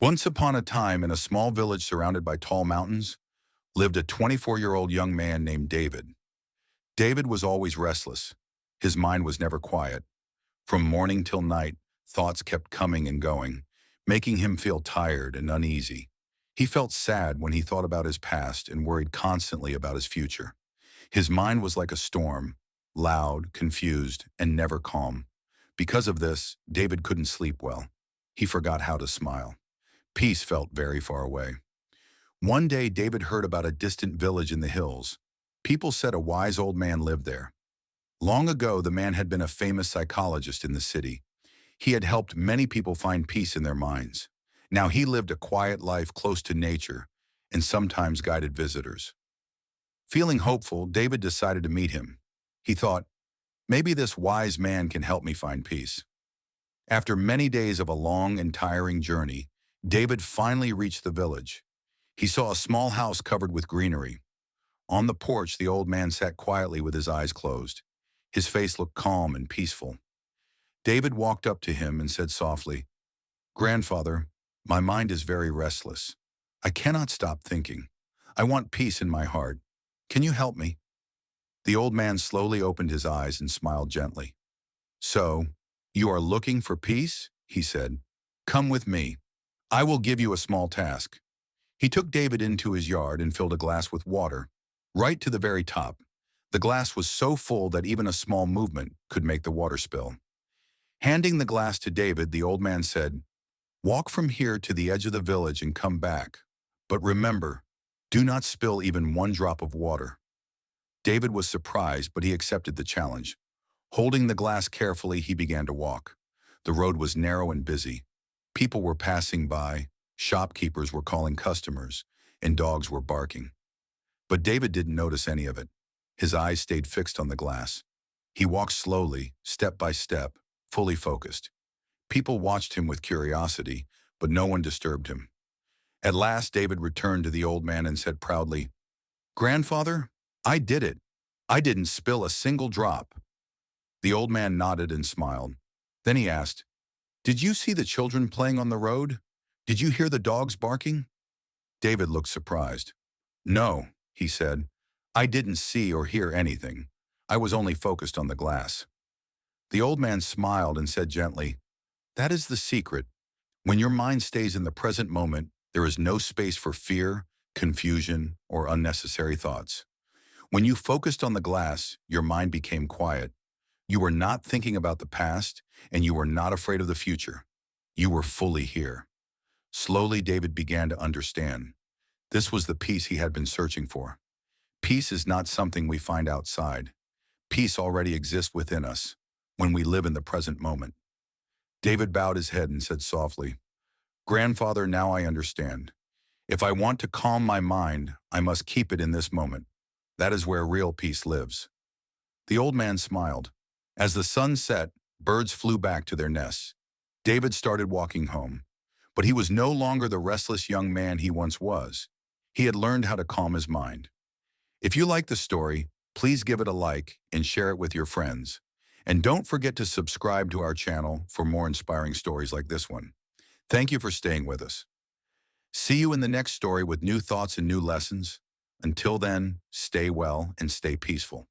Once upon a time, in a small village surrounded by tall mountains, lived a 24-year-old young man named David. David was always restless. His mind was never quiet. From morning till night, thoughts kept coming and going, making him feel tired and uneasy. He felt sad when he thought about his past and worried constantly about his future. His mind was like a storm, loud, confused, and never calm. Because of this, David couldn't sleep well. He forgot how to smile. Peace felt very far away. One day, David heard about a distant village in the hills. People said a wise old man lived there. Long ago, the man had been a famous psychologist in the city. He had helped many people find peace in their minds. Now he lived a quiet life close to nature and sometimes guided visitors. Feeling hopeful, David decided to meet him. He thought, maybe this wise man can help me find peace. After many days of a long and tiring journey, David finally reached the village. He saw a small house covered with greenery. On the porch, the old man sat quietly with his eyes closed. His face looked calm and peaceful. David walked up to him and said softly, "Grandfather, my mind is very restless. I cannot stop thinking. I want peace in my heart. Can you help me?" The old man slowly opened his eyes and smiled gently. "So, you are looking for peace?" he said. "Come with me. I will give you a small task." He took David into his yard and filled a glass with water, right to the very top. The glass was so full that even a small movement could make the water spill. Handing the glass to David, the old man said, "Walk from here to the edge of the village and come back. But remember, do not spill even one drop of water." David was surprised, but he accepted the challenge. Holding the glass carefully, he began to walk. The road was narrow and busy. People were passing by, shopkeepers were calling customers, and dogs were barking. But David didn't notice any of it. His eyes stayed fixed on the glass. He walked slowly, step by step, fully focused. People watched him with curiosity, but no one disturbed him. At last, David returned to the old man and said proudly, "Grandfather, I did it. I didn't spill a single drop." The old man nodded and smiled. Then he asked, "Did you see the children playing on the road? Did you hear the dogs barking?" David looked surprised. "No," he said. "I didn't see or hear anything. I was only focused on the glass." The old man smiled and said gently, "That is the secret. When your mind stays in the present moment, there is no space for fear, confusion, or unnecessary thoughts. When you focused on the glass, your mind became quiet. You were not thinking about the past, and you were not afraid of the future. You were fully here." Slowly, David began to understand. This was the peace he had been searching for. Peace is not something we find outside. Peace already exists within us when we live in the present moment. David bowed his head and said softly, "Grandfather, now I understand. If I want to calm my mind, I must keep it in this moment. That is where real peace lives." The old man smiled. As the sun set, birds flew back to their nests. David started walking home. But he was no longer the restless young man he once was. He had learned how to calm his mind. If you like the story, please give it a like and share it with your friends. And don't forget to subscribe to our channel for more inspiring stories like this one. Thank you for staying with us. See you in the next story with new thoughts and new lessons. Until then, stay well and stay peaceful.